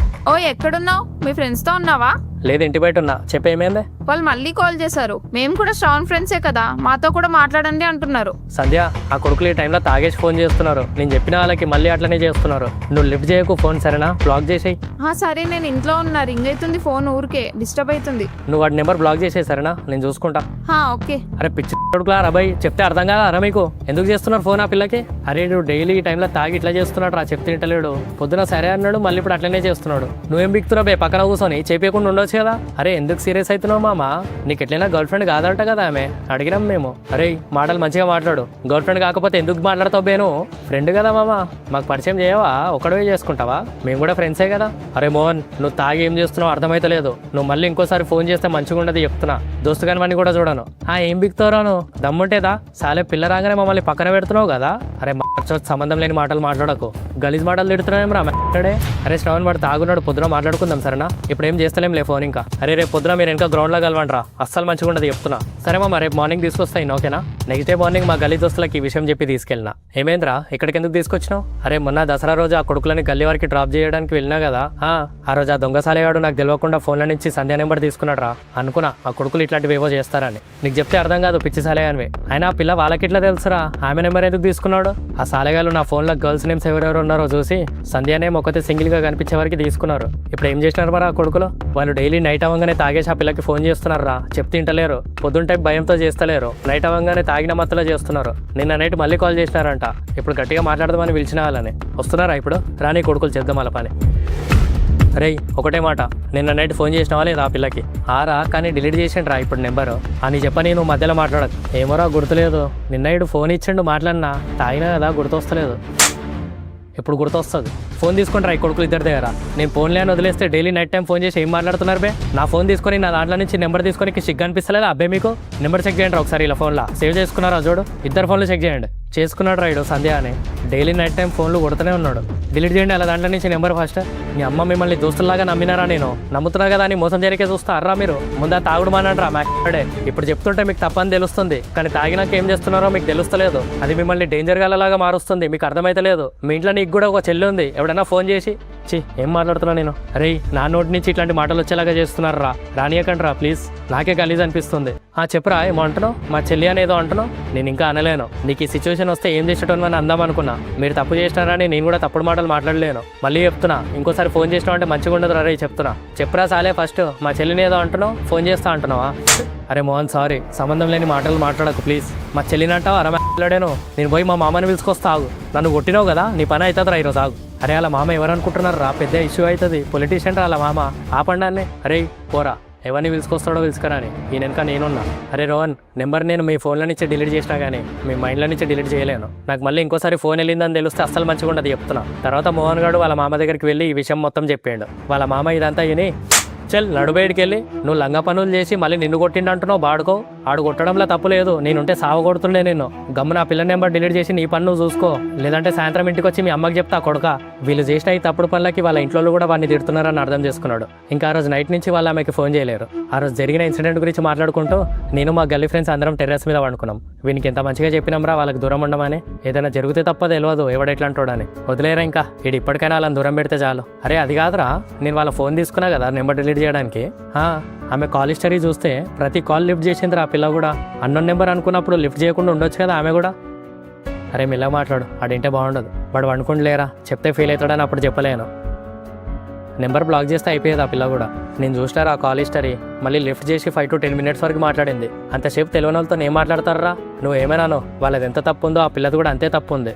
ఎక్కడున్నావు? మీ ఫ్రెండ్స్తో ఉన్నావా? లేదు, ఇంటి బయట ఉన్నా. చెప్పేమైందే? వాళ్ళు మళ్ళీ కాల్ చేశారు. మేము కూడా శ్రవణ్ ఫ్రెండ్సే కదా, మాతో కూడా మాట్లాడండి అంటున్నారు. సంధ్య, ఆ కొడుకులు ఈ టైంలో తాగేసి ఫోన్ చేస్తున్నారు. నేను చెప్పిన వాళ్ళకి మళ్ళీ అట్లనే చేస్తున్నారు. నువ్వు లిఫ్ట్ చేయకు ఫోన్, సరేనా? బ్లాక్ చేసేయి. సరే, నేను ఇంట్లో ఉన్నా. రింగ్ అవుతుంది ఫోన్, ఊరికే డిస్టర్బ్ అవుతుంది. నువ్వు వాడి నెంబర్ బ్లాక్ చేసేయి, సరేనా? నేను చూసుకుంటా. ఓకే. అరే పిచ్చి కొడుకులా అబ్బాయి, చెప్తే అర్థం కాదా అరా మీకు? ఎందుకు చేస్తున్నారు ఫోన్ ఆ పిల్లకి? అరే నువ్వు డైలీ ఈ టైంలో తాగి ఇట్లా చేస్తున్నాడు రా, చెప్తే ఇంటలేడు. పొద్దున సరే అన్నాడు, మళ్ళీ ఇప్పుడు అట్లనే చేస్తున్నాడు. నువ్వేం బిక్తున్నావు బే? పక్కన కూర్చొని చేపేయకుండా ఉండొచ్చు కదా. అరే ఎందుకు సీరియస్ అవుతున్నావు మామ? నీకు ఎట్లయినా గర్ల్ ఫ్రెండ్ కాదంట కదా ఆమె. అడిగినాం మేము. అరే మాటలు మంచిగా మాట్లాడు. గర్ల్ ఫ్రెండ్ కాకపోతే ఎందుకు మాట్లాడతావు బేను? ఫ్రెండ్ కదా మామ, మాకు పరిచయం చేయవా? ఒకడే చేసుకుంటావా? మేము కూడా ఫ్రెండ్సే కదా. అరే మోహన్, నువ్వు తాగి ఏం చేస్తున్నావు అర్థమైతలేదు. నువ్వు మళ్ళీ ఇంకోసారి ఫోన్ చేస్తే మంచిగా ఉండదు చెప్తున్నా. దోస్తు కాని వాడిని కూడా చూడను. ఏం బిక్తారాను? దమ్ముంటేదా? సాలే పిల్ల రాగానే మమ్మల్ని పక్కన పెడుతున్నావు కదా. అరే సంబంధం లేని మాటలు మాట్లాడకు. గలీజ్ మాటలు తిడుతున్నాం రా మాట్లాడే. అరే శ్రవణ్ వాడు తాగున్నాడు, పొద్దున మాట్లాడుకుందాం సరేనా? ఇప్పుడు ఏం చేస్తలేం లే ఫోన్ ఇంకా. అరే రేపు పొద్దున మీరు ఇంకా గ్రౌండ్లో కలవండిరా, అస్సలు మంచిగా ఉండదు చెప్తున్నా. సరే మామ, రేపు మార్నింగ్ తీసుకొస్తాయి, ఓకేనా? నెక్స్ట్ డే మార్నింగ్ మా గల్లీ దోస్తులకి ఈ విషయం చెప్పి తీసుకెళ్ళినా. ఏమైందిరా, ఇక్కడికి ఎందుకు తీసుకొచ్చినావు? అరే మొన్న దసరా రోజు ఆ కొడుకులని గల్లీ వారికి డ్రాప్ చేయడానికి వెళ్ళినా కదా. ఆ రోజు ఆ దొంగసాలేగాడు నాకు తెలియకుండా ఫోన్ల నుంచి సంధ్య నెంబర్ తీసుకున్నాడు రా. అనుకున్నా ఆ కొడుకులు ఇట్లాంటివి ఏవో చేస్తారని. నీకు చెప్తే అర్థం కాదు, పిచ్చి సాలేగానివి. అయినా ఆ పిల్ల వాళ్ళకి ఇట్లా తెలుసురా ఆమె నెంబర్ ఎందుకు తీసుకున్నాడు? ఆ సాలేగాలు నా ఫోన్లో గర్ల్స్ నేమ్స్ ఎవరెవరు ఉన్నారో చూసి సంధ్య నేమ్ ఒకతే సింగిల్ గా కనిపించే వరకు తీసుకున్నారు. ఇప్పుడు ఏం చేసినారు మరి ఆ కొడుకులు? వాళ్ళు డైలీ నైట్ అవ్వగానే తాగేసి ఆ పిల్లకి ఫోన్ చేస్తున్నారు రా, చెప్తే ఇంటలేరు. పొద్దుంటే భయంతో చేస్తలేరు, నైట్ అవ్వగానే తాగిన మత్తులో చేస్తున్నారు. నిన్న నైట్ మళ్ళీ కాల్ చేసినారంట. ఇప్పుడు గట్టిగా మాట్లాడదామని పిలిచిన వాళ్ళని. వస్తున్నారా ఇప్పుడు? రాని కొడుకులు చేద్దాం వాళ్ళ పని. అరే ఒకటే మాట, నిన్న నైట్ ఫోన్ చేసినావా లేదా ఆ పిల్లకి? రా, కానీ డిలీట్ చేసిండ్రా ఇప్పుడు నెంబరు. అని చెప్పని నువ్వు మధ్యలో మాట్లాడదు. ఏమోరా గుర్తులేదు. నిన్న ఇడు ఫోన్ ఇచ్చిండు, మాట్లాడినా. తాగినా కదా, గుర్తొస్తలేదు. ఇప్పుడు గుర్తొస్తుంది. ఫోన్ తీసుకుంటారా ఈ కొడుకులు ఇద్దరి దగ్గర? నేను ఫోన్ లేని వదిలేస్తే డైలీ నైట్ టైం ఫోన్ చేసి ఏం మాట్లాడుతున్నారు బే? నా ఫోన్ తీసుకొని నా దాంట్లో నుంచి నెంబర్ తీసుకొని సిగ్గు అనిపిస్తలేదా అబ్బాయి మీకు? నెంబర్ చెక్ చేయండి ఒకసారి. ఇలా ఫోన్లో సేవ్ చేసుకున్నారా చూడు, ఇద్దరు ఫోన్లు చెక్ చేయండి. చేసుకున్నాడు రైడు సంధ్య అని. డైలీ నైట్ టైం ఫోన్లు కొడుతూనే ఉన్నాడు. డిలీట్ చేయండి అలా దాంట్లో నుంచి నెంబర్ ఫస్ట్. మీ అమ్మ మిమ్మల్ని దోస్తుల్లాగా నమ్మినారా? నేను నమ్ముతున్నా కదా అని మోసం జరిగే చూస్తారా మీరు? ముందా తాగుడు మానండ్రా మ్యాడే. ఇప్పుడు చెప్తుంటే మీకు తప్పని తెలుస్తుంది, కానీ తాగినాక ఏం చేస్తున్నారో మీకు తెలుస్తలేదు. అది మిమ్మల్ని డేంజర్ గాలలాగా మారుస్తుంది, మీకు అర్థమైతలేదు. మీ ఇంట్లో నీకు కూడా ఒక చెల్లి ఉంది, ఎవడన్నా ఫోన్ చేసి ఏం మాట్లాడుతున్నా నేను? అరే నా నోటి నుంచి ఇట్లాంటి మాటలు వచ్చేలాగా చేస్తున్నారా? రానియకండి రా ప్లీజ్, నాకే గలీజ్ అనిపిస్తుంది. చెప్పురా ఏమో అంటున్నావు? మా చెల్లి అనేదో అంటున్నావు? నేను ఇంకా అనలేను. నీకు ఈ సిచ్యువేషన్ వస్తే ఏం చేసేటోని అని అందాం అనుకున్నా. మీరు తప్పు చేసినారని నేను కూడా తప్పుడు మాటలు మాట్లాడలేను. మళ్ళీ చెప్తున్నా, ఇంకోసారి ఫోన్ చేసినావు అంటే మంచిగా ఉండదు రా. చెప్తున్నా చెప్పురా సాలే. ఫస్ట్ మా చెల్లిని ఏదో అంటున్నావు, ఫోన్ చేస్తా అంటున్నావా? అరే మోహన్ సారీ, సంబంధం లేని మాటలు మాట్లాడకు ప్లీజ్. మా చెల్లిని అంటావు? అరమాడాను. నేను పోయి మా మామని పిలుచుకొస్తా ఆగు. నన్ను కొట్టినావు కదా, నీ పని అవుతుంది రా ఈరోజు ఆగు. అరే అలా మామ ఎవరనుకుంటున్నారు రా? పెద్ద ఇష్యూ అవుతుంది. పొలిటీషియన్ రా అలా మామ. ఆపండాన్ని. అరే పోరా, ఎవరిని పిలుచుకొస్తాడో పిలుచుకరా అని ఈ వెనక నేనున్నా. అరే రోహన్, నెంబర్ నేను మీ ఫోన్లో నుంచి డిలీట్ చేసినా కానీ మీ మైండ్లో నుంచి డిలీట్ చేయలేను. నాకు మళ్ళీ ఇంకోసారి ఫోన్ వెళ్ళిందని తెలిస్తే అస్సలు మంచిగా ఉండదు చెప్తున్నా. తర్వాత మోహన్ గారు వాళ్ళ మామ దగ్గరికి వెళ్ళి ఈ విషయం మొత్తం చెప్పిండు. వాళ్ళ మామ ఇదంతా విని చల్ నడుబయటికి వెళ్ళి నువ్వు లంగా పనులు చేసి మళ్ళీ నిన్ను కొట్టిండు అంటున్నావు. బాడుకో, ఆడు కొట్టడంలో తప్పు లేదు. నేనుంటే సాగు కొడుతుండే నిన్ను. గమ్మున ఆ పిల్ల నెంబర్ డిలీట్ చేసి నీ పని నువ్వు చూసుకో, లేదంటే సాయంత్రం ఇంటికి వచ్చి మీ అమ్మకి చెప్తా కొడుక. వీళ్ళు చేసిన ఈ తప్పుడు పనులకి వాళ్ళ ఇంట్లో కూడా వాడిని తిడుతున్నారని అర్థం చేసుకున్నాడు. ఇంకా ఆ రోజు నైట్ నుంచి వాళ్ళు ఆమెకి ఫోన్ చేయలేరు. ఆ రోజు జరిగిన ఇన్సిడెంట్ గురించి మాట్లాడుకుంటూ నేను మా గల్లీ ఫ్రెండ్స్ అందరం టెర్రస్ మీద వండుకున్నాం. వీనికి ఎంత మంచిగా చెప్పినాంరా వాళ్ళకి దూరం ఉండమని. ఏదైనా జరిగితే తప్ప తెలియదు ఎవడెట్లాంటోడని. వదిలేరా ఇంకా, వీడు ఇప్పటికైనా వాళ్ళని దూరం పెడితే చాలు. అరే అది కాదురా, నేను వాళ్ళ ఫోన్ తీసుకున్నా కదా నెంబర్ డిలీట్ చేయడానికి. ఆమె కాల్ హిస్టరీ చూస్తే ప్రతి కాల్ లిఫ్ట్ చేసిందిరా ఆ పిల్ల కూడా. అన్నోన్ నెంబర్ అనుకున్నప్పుడు లిఫ్ట్ చేయకుండా ఉండొచ్చు కదా ఆమె కూడా. అరే మెల్లగా మాట్లాడు, ఆడింటే బాగుండదు. వాడు వండుకుండా లేరా, చెప్తే ఫీల్ అవుతాడని అప్పుడు చెప్పలేను. నెంబర్ బ్లాక్ చేస్తే అయిపోయేది ఆ పిల్ల కూడా. నేను చూసినారా ఆ కాల్ హిస్టరీ. మళ్ళీ లిఫ్ట్ చేసి 5 to 10 minutes వరకు మాట్లాడింది. అంతసేపు తెలియని వాళ్ళతో నేను మాట్లాడతారా? నువ్వు ఏమైనానో వాళ్ళది ఎంత తప్పు ఉందో ఆ పిల్లది కూడా అంతే తప్పు ఉంది.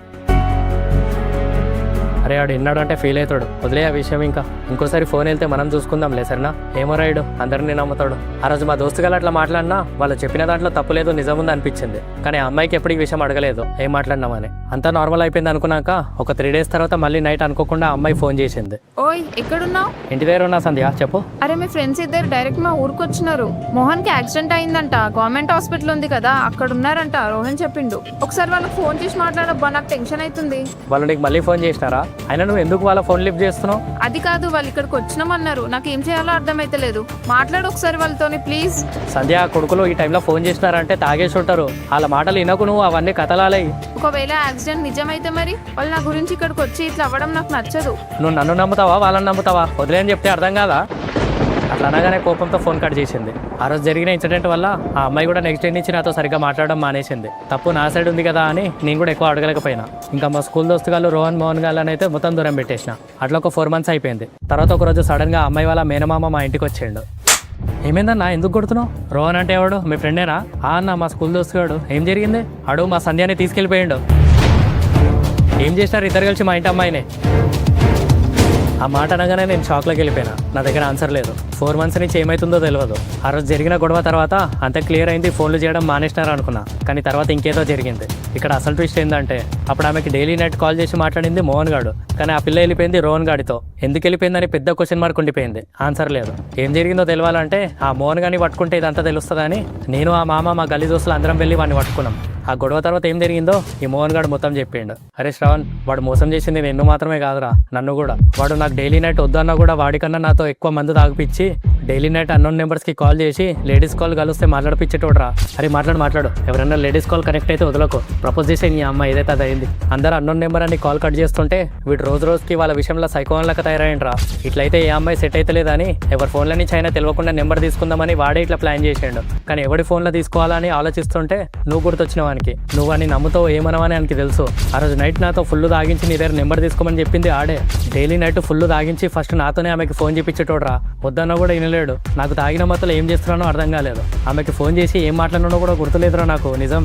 అరే వాడు విన్నాడు అంటే ఫీల్ అవుతాడు. వదిలే ఆ విషయం. ఇంకా ఇంకోసారి ఫోన్ వెళ్తే మనం చూసుకుందాంలే సరేనా? ఏమో రైడు అందరినీ నమ్ముతాడు. ఆ రోజు మా దోస్తు గారు అట్లా మాట్లాడినా వాళ్ళు చెప్పిన దాంట్లో తప్పు లేదు, నిజం ఉంది అనిపించింది. కానీ ఆ అమ్మాయికి ఎప్పుడు ఈ విషయం అడగలేదు ఏం మాట్లాడినామని. అంతా నార్మల్ అయిపోయింది అనుకున్నాక ఒక 3 days తర్వాత మళ్ళీ నైట్ అనుకోకుండా ఆ అమ్మాయి ఫోన్ చేసింది. ఓయ్ ఎక్కడున్నావు? ఇంటి దగ్గర ఉన్నా సంధ్య, చెప్పు. అరే మీ ఫ్రెండ్స్ ఇద్దరు డైరెక్ట్ మా ఊరికి వచ్చినారు. మోహన్ కి యాక్సిడెంట్ అయిందంట, గవర్నమెంట్ హాస్పిటల్ ఉంది కదా అక్కడ ఉన్నారంట. రోహన్ చెప్పిండు. ఒకసారి వాళ్ళకి ఫోన్ చేసి మాట్లాడబ్బా, నాకు టెన్షన్ అవుతుంది. వాళ్ళు నీకు మళ్ళీ ఫోన్ చేసినారా? అయినా నువ్వు ఎందుకు వాళ్ళ ఫోన్ లిఫ్ట్ చేస్తున్నావు? అది కాదు, వాళ్ళు ఇక్కడికి వచ్చినామన్నారు. నాకు ఏం చేయాలో అర్థమైతలేదు. మాట్లాడు ఒకసారి వాళ్ళతోని ప్లీజ్. సంధ్య కొడుకులు ఈ టైంలో ఫోన్ చేసినారంటే తాగేసి ఉంటారు. వాళ్ళ మాటలు వినకు నువ్వు, అవన్నీ కథలాలే. ఒకవేళ యాక్సిడెంట్ నిజమైతే మరి వాళ్ళు నా గురించి ఇక్కడికి వచ్చి ఇట్లా అవ్వడం నాకు నచ్చదు. నువ్వు నన్ను నమ్ముతావా వాళ్ళని నమ్ముతావా? వదిలేని చెప్తే అర్థం కాదా? అట్లా అనగానే కోపంతో ఫోన్ కట్ చేసింది. ఆ రోజు జరిగిన ఇన్సిడెంట్ వల్ల ఆ అమ్మాయి కూడా నెక్స్ట్ డే నుంచి నాతో సరిగ్గా మాట్లాడడం మానేసింది. తప్పు నా సైడ్ ఉంది కదా అని నేను కూడా ఎక్కువ అడగలేకపోయినా. ఇంకా మా స్కూల్ దోస్తుగాళ్ళు రోహన్ మోహన్ గాళ్ళని అయితే మొత్తం దూరం పెట్టేసిన. అట్లా ఒక 4 months అయిపోయింది. తర్వాత ఒక రోజు సడన్గా అమ్మాయి వాళ్ళ మేనమామ మా ఇంటికి వచ్చేయండు. ఏమైందన్నా ఎందుకు కొడుతున్నావు? రోహన్ అంటే ఎవడు? మీ ఫ్రెండేనా? అన్న మా స్కూల్ దోస్తుగాడు. ఏం జరిగింది? అడు మా సంధ్యాని తీసుకెళ్ళిపోయాడు. ఏం చేసినారు ఇద్దరు కలిసి మా ఇంటి అమ్మాయినే? ఆ మాట అనగానే నేను షాక్లోకి వెళ్ళిపోయినా. నా దగ్గర ఆన్సర్ లేదు. 4 months నుంచి ఏమవుతుందో తెలియదు. ఆ రోజు జరిగిన గొడవ తర్వాత అంత క్లియర్ అయింది, ఫోన్లు చేయడం మానేసినారు అనుకున్నా. కానీ తర్వాత ఇంకేదో జరిగింది. ఇక్కడ అసలు ట్విస్ట్ ఏంటంటే అప్పుడు ఆమెకి డైలీ నైట్ కాల్ చేసి మాట్లాడింది మోహన్ గాడు. కానీ ఆ పిల్ల వెళ్ళిపోయింది రోహన్ గాడితో. ఎందుకు వెళ్ళిపోయిందని పెద్ద క్వశ్చన్ మార్క్ ఉండిపోయింది. ఆన్సర్ లేదు. ఏం జరిగిందో తెలియాలంటే ఆ మోహన్ గాని పట్టుకుంటే ఇదంతా తెలుస్తుందని నేను ఆ మామ మా గల్లీ దోస్తులు అందరం వెళ్ళి వాడిని పట్టుకున్నాం. ఆ గొడవ తర్వాత ఏం జరిగిందో ఈ మోహన్ గాడు మొత్తం చెప్పిండు. అరే శ్రవణ్, వాడు మోసం చేసింది నిన్ను మాత్రమే కాదురా, నన్ను కూడా. వాడు నాకు డైలీ నైట్ వద్దన్నా కూడా వాడికన్నా నాతో ఎక్కువ మందు తాగిపించి డైలీ నైట్ అన్నోన్ నెంబర్స్కి కాల్ చేసి లేడీస్ కాల్ కలిస్తే మాట్లాడిపించేటోడ్రా. అరే మాట్లాడు. ఎవరైనా లేడీస్ కాల్ కనెక్ట్ అయితే వదలకు. ప్రపోజ్ చేసే నీ అమ్మ ఏదైతే అది అయింది. అందరూ అన్నోన్ నెంబర్ అని కాల్ కట్ చేస్తుంటే వీడు రోజుకి వాళ్ళ విషయంలో సైకోన్లక తయారైండ్రా. ఇట్లయితే ఏ అమ్మాయి సెట్ అయితే లేదని ఎవరి ఫోన్ల నుంచి అయినా తెలియకుండా నెంబర్ తీసుకుందామని వాడే ఇట్లా ప్లాన్ చేసిండు. కానీ ఎవడి ఫోన్లో తీసుకోవాలని ఆలోచిస్తుంటే నువ్వు గుర్తొచ్చినవానికి. నువ్వు అని నమ్ముతావు ఏమనవని ఆయనకి తెలుసు. ఆ రోజు నైట్ నాతో ఫుల్ తాగించి నీ దగ్గర నెంబర్ తీసుకోమని చెప్పింది ఆడే. డైలీ నైట్ ఫుల్ తాగించి ఫస్ట్ నాతోనే ఆమెకి ఫోన్ చేపించేటోడ్రా. వద్దన్నా కూడా వినలేడు. నాకు తాగిన మొత్తంలో ఏం చేస్తున్నానో అర్థం కాలేదు. ఆమెకి ఫోన్ చేసి ఏం మాట్లాడినానో కూడా గుర్తులేదురా నాకు. నిజం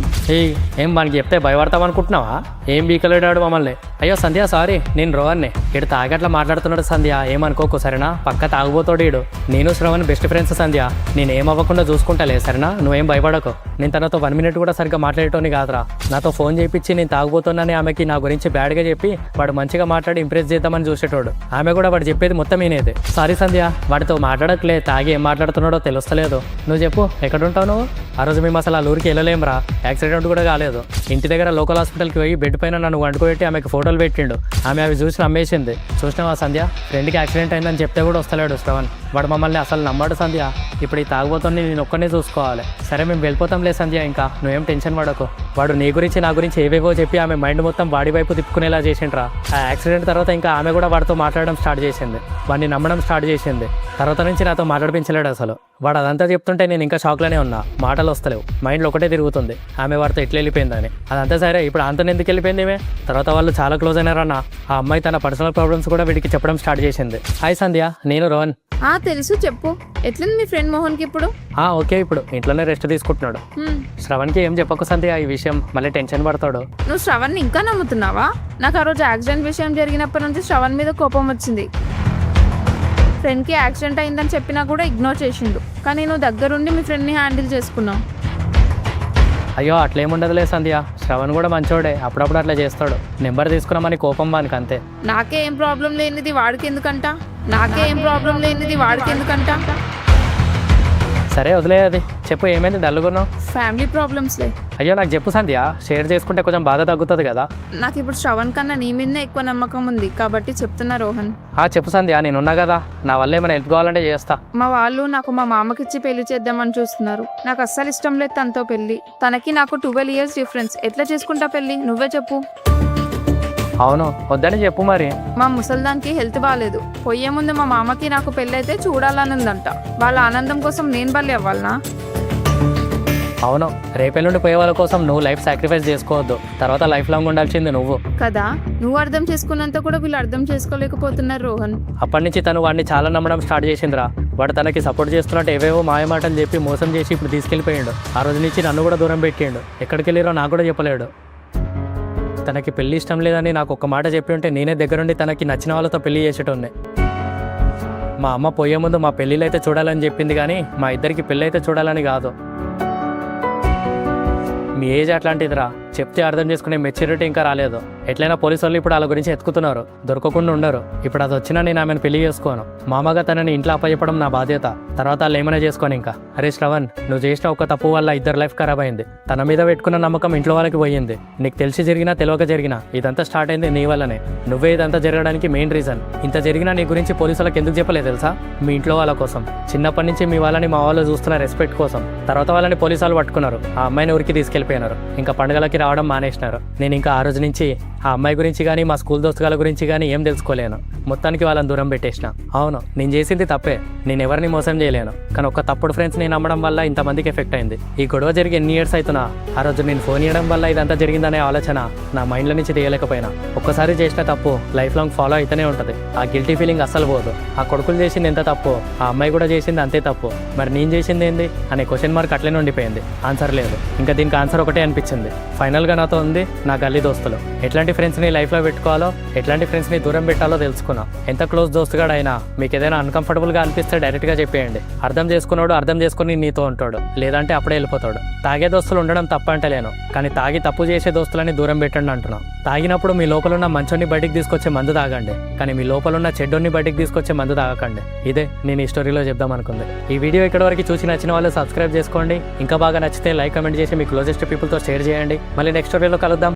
ఏం మనకి చెప్తే భయపడతామనుకుంటున్నావా? ఏం బీకలేడాడు మమ్మల్ని. అయ్యో సంధ్య సారీ, నేను రోహన్ని. ఇటు తాగట్లా మాట్లాడుతున్నాడు సంధ్య, ఏమనుకోకు సరేనా? పక్క తాగుబోతాడు ఈడు. నేను శ్రవణ్ బెస్ట్ ఫ్రెండ్స్ సంధ్య, నేను ఏమవ్వకుండా చూసుకుంటాలే సరేనా? నువ్వేం భయపడకు. నేను తనతో 1 మినిట్ కూడా సరిగ్గా మాట్లాడేటోని కాదురా. నాతో ఫోన్ చేయించి నేను తాగుబోతున్నానని ఆమెకి నా గురించి బ్యాడ్గా చెప్పి వాడు మంచిగా మాట్లాడి ఇంప్రెస్ చేద్దామని చూసేటోడు. ఆమె కూడా వాడు చెప్పేది మొత్తం వినేది. సారీ సంధ్య, వాడితో మాట్లాడట్లే, తాగి ఏం మాట్లాడుతున్నాడో తెలుస్తలేదు. నువ్వు చెప్పు, ఎక్కడుంటావు నువ్వు? ఆ రోజు మేము అసలు ఆ ఊరికి వెళ్ళలేంరా, యాక్సిడెంట్ కూడా కాలేదు. ఇంటి దగ్గర లోకల్ హాస్పిటల్కి పోయి బెడ్ పైన నన్ను వండుకోబెట్టి ఆమెకు ఫోటోలు పెట్టిండు. ఆమె అవి చూసి నమ్మేసింది. చూసినావా సంధ్య, ఫ్రెండ్కి యాక్సిడెంట్ అయిందని చెప్తే కూడా వస్తలేడు శ్రవణ్. వాడు మమ్మల్ని అసలు నమ్మాడు సంధ్య. ఇప్పుడు ఈ తాగుబోతోని నేను ఒక్కనే చూసుకోవాలి. సరే మేము వెళ్ళిపోతాంలే సంధ్య, ఇంకా నువ్వేం టెన్షన్ పడకు. వాడు నీ గురించి నా గురించి ఏవేవో చెప్పి ఆమె మైండ్ మొత్తం బాడీ వైపు తిప్పుకునేలా చేసిండ్రా. ఆ యాక్సిడెంట్ తర్వాత ఇంకా ఆమె కూడా వాడితో మాట్లాడడం స్టార్ట్ చేసింది, వాడిని నమ్మడం స్టార్ట్ చేసింది. తర్వాత నుంచి నాతో మాట్లాడిపించలేడు అసలు. వాడు అదంతా చెప్తుంటే నేను ఇంకా షాక్లోనే ఉన్నా. మాటలు వస్తలేవు, మైండ్లో ఒకటే తిరుగుతుంది ఆమె వాడితో ఎట్లా వెళ్ళిపోయిందని. అదంతా సరే, ఇప్పుడు అంతనే ఎందుకు వెళ్ళిపోయింది ఈమె? తర్వాత వాళ్ళు చాలా క్లోజ్ అయినారన్న. ఆ అమ్మాయి తన పర్సనల్ ప్రాబ్లమ్స్ కూడా వీడికి చెప్పడం స్టార్ట్ చేసింది. హాయ్ సంధ్య, నేను రోహన్. తెలుసు, చెప్పు. ఎట్లుంది మీ ఫ్రెండ్ మోహన్కి ఇప్పుడు? ఓకే, ఇప్పుడు ఇంట్లోనే రెస్ట్ తీసుకుంటున్నాడు. శ్రవణ్కి ఏం చెప్పకు సంధ్య ఈ విషయం, మళ్ళీ టెన్షన్ పడతాడు. నువ్వు శ్రవణ్ని ఇంకా నమ్ముతున్నావా? నాకు ఆ రోజు యాక్సిడెంట్ విషయం జరిగినప్పటి నుంచి శ్రవణ్ మీద కోపం వచ్చింది. ఫ్రెండ్కి యాక్సిడెంట్ అయిందని చెప్పినా కూడా ఇగ్నోర్ చేసిండు. కానీ నువ్వు దగ్గరుండి మీ ఫ్రెండ్ని హ్యాండిల్ చేసుకున్నావు. అయ్యో అట్లేముండదులే సంధ్య, శ్రవణ్ కూడా మంచోడే, అప్పుడప్పుడు అట్లా చేస్తాడు. నెంబర్ తీసుకున్నామని కోపం వానికి అంతే. నాకే ఏం ప్రాబ్లం లేనిది వాడికి ఎందుకంట? సరే వదిలే అది. చెప్పు, ఏమైంది డల్లుగున్నావు? ఫ్యామిలీ ప్రాబ్లమ్స్లే. అయ్యో నాకు చెప్పు సంధ్య, షేర్ చేసుకుంటే కొంచెం బాధ తగ్గుతుంది కదా. నాకు ఇప్పుడు శ్రవణ్ కన్నా నీ మీదనే ఎక్కువ నమ్మకం ఉంది కాబట్టి చెప్తున్నా రోహన్. చెప్పు సంధ్య, నేనున్నా కదా, నా వల్ల ఏమైనా హెల్ప్ కావాలంటే చేస్తా. మా వాళ్ళు నాకు మా మామకిచ్చి పెళ్లి చేద్దామని చూస్తున్నారు. నాకు అస్సలు ఇష్టం లేదు తనతో పెళ్లి. తనకి నాకు 12 years డిఫరెన్స్. ఎట్లా చేసుకుంటా పెళ్లి? నువ్వే చెప్పు. అవును, వద్దని చెప్పు మరి. మా ముసల్దానికి హెల్త్ బాగాలేదు. పోయే ముందు మా మామకి నాకు పెళ్ళైతే చూడాలని ఉందంట. వాళ్ళ ఆనందం కోసం నేను బలి అవ్వాలనా? అవును, రేపెల్లుండి పోయే వాళ్ళ కోసం నువ్వు లైఫ్ సాక్రిఫైస్ చేసుకోవద్దు. తర్వాత లైఫ్ లాంగ్ ఉండాల్సింది నువ్వు కదా. నువ్వు అర్థం చేసుకున్నంత కూడా వీళ్ళు అర్థం చేసుకోలేకపోతున్నారు రోహన్. అప్పటి నుంచి తను వాడిని చాలా నమ్మడం స్టార్ట్ చేసిందిరా. వాడు తనకి సపోర్ట్ చేస్తున్నట్టు ఏవేవో మాయమాటలు చెప్పి మోసం చేసి ఇప్పుడు తీసుకెళ్ళిపోయాడు. ఆ రోజు నుంచి నన్ను కూడా దూరం పెట్టిండు. ఎక్కడికి వెళ్ళిరో నాకు కూడా చెప్పలేడు. తనకి పెళ్లి ఇష్టం లేదని నాకు ఒక్క మాట చెప్పి ఉంటే నేనే దగ్గరుండి తనకి నచ్చిన వాళ్ళతో పెళ్లి చేసేటోన్నే. మా అమ్మ పోయే ముందు మా పెళ్ళిళ్ళు అయితే చూడాలని చెప్పింది, కానీ మా ఇద్దరికి పెళ్ళి అయితే చూడాలని కాదు. మీ ఏజ్ అట్లాంటిదిరా, చెప్తే అర్థం చేసుకునే మెచ్యూరిటీ ఇంకా రాలేదు. ఎట్లయినా పోలీసు వాళ్ళు ఇప్పుడు వాళ్ళ గురించి ఎత్తుకుతున్నారు, దొరకకుండా ఉండరు. ఇప్పుడు అది వచ్చినా నేను ఆమెను పెళ్లి చేసుకోను. మామగా తనని ఇంట్లో అప్పచెప్పడం నా బాధ్యత. తర్వాత వాళ్ళు ఏమైనా చేసుకోను ఇంకా. అరే శ్రవణ్, నువ్వు చేసిన ఒక తప్పు వల్ల ఇద్దరు లైఫ్ ఖరాబ్ అయింది. తన మీద పెట్టుకున్న నమ్మకం ఇంట్లో వాళ్ళకి పోయింది. నీకు తెలిసి జరిగినా తెలియక జరిగినా ఇదంతా స్టార్ట్ అయింది నీ వల్లనే. నువ్వే ఇదంతా జరగడానికి మెయిన్ రీజన్. ఇంత జరిగినా నీ గురించి పోలీసు వాళ్ళకి ఎందుకు చెప్పలేదు తెలుసా? మీ ఇంట్లో వాళ్ళ కోసం. చిన్నప్పటి నుంచి మీ వాళ్ళని మా వాళ్ళు చూస్తున్న రెస్పెక్ట్ కోసం. తర్వాత వాళ్ళని పోలీసు వాళ్ళు పట్టుకున్నారు. ఆ అమ్మాయిని ఊరికి తీసుకెళ్ళిపోయినారు. ఇంకా పండుగలకి రావడం మానేసినారు. నేను ఇంకా ఆ రోజు నుంచి ఆ అమ్మాయి గురించి కానీ మా స్కూల్ దోస్తుగాల గురించి కానీ ఏం తెలుసుకోలేను. మొత్తానికి వాళ్ళని దూరం పెట్టేసిన. అవును, నేను చేసింది తప్పే. నేను ఎవరిని మోసం చేయలేను. కానీ ఒక తప్పుడు ఫ్రెండ్స్ నేను నమ్మడం వల్ల ఇంతమందికి ఎఫెక్ట్ అయింది. ఈ గొడవ జరిగి ఎన్ని ఇయర్స్ అవుతున్నా ఆ రోజు నేను ఫోన్ చేయడం వల్ల ఇదంతా జరిగిందనే ఆలోచన నా మైండ్లో నుంచి తీయలేకపోయినా. ఒక్కసారి చేసిన తప్పు లైఫ్ లాంగ్ ఫాలో అయితేనే ఉంటుంది. ఆ గిల్టీ ఫీలింగ్ అస్సలు పోదు. ఆ కొడుకులు చేసింది ఎంత తప్పు, ఆ అమ్మాయి కూడా చేసింది అంతే తప్పు. మరి నేను చేసింది ఏంది అనే క్వశ్చన్ మార్క్ అట్లనే ఉండిపోయింది. ఆన్సర్ లేదు. ఇంకా దీనికి ఆన్సర్ ఒకటే అనిపించింది. ఫైనల్గా నాతో ఉంది నా గల్లీ దోస్తులు. ఎట్లాంటి ఫ్రెండ్స్ని లైఫ్లో పెట్టుకోవాలో, ఎట్లాంటి ఫ్రెండ్స్ని దూరం పెట్టాలో తెలుసుకున్నా. ఎంత క్లోజ్ దోస్తుగాడు అయినా మీకు ఏదైనా అన్కంఫర్టబుల్గా అనిపిస్తే డైరెక్ట్గా చెప్పేయండి. అర్థం చేసుకున్నాడు అర్థం చేసుకుని నీతో ఉంటాడు, లేదంటే అప్పుడే వెళ్ళిపోతాడు. తాగే దోస్తులు ఉండడం తప్పంటలేను, కానీ తాగి తప్పు చేసే దోస్తులని దూరం పెట్టండి అంటున్నాను. తాగినప్పుడు మీ లోపలున్న మంచోన్ని బయటికి తీసుకొచ్చే మందు తాగండి, కానీ మీ లోపలున్న చెడ్డోన్ని బయటికి తీసుకొచ్చే మందు తాగకండి. ఇదే నేను ఈ స్టోరీలో చెప్దాం అనుకుంది. ఈ వీడియో ఇక్కడ వరకు చూసి నచ్చిన వాళ్ళు సబ్స్క్రైబ్ చేసుకోండి. ఇంకా బాగా నచ్చితే లైక్, కమెంట్ చేసి మీ క్లోజెస్ట్ పీపుల్తో షేర్ చేయండి. మళ్ళీ నెక్స్ట్ స్టోరీలో కలుద్దాం.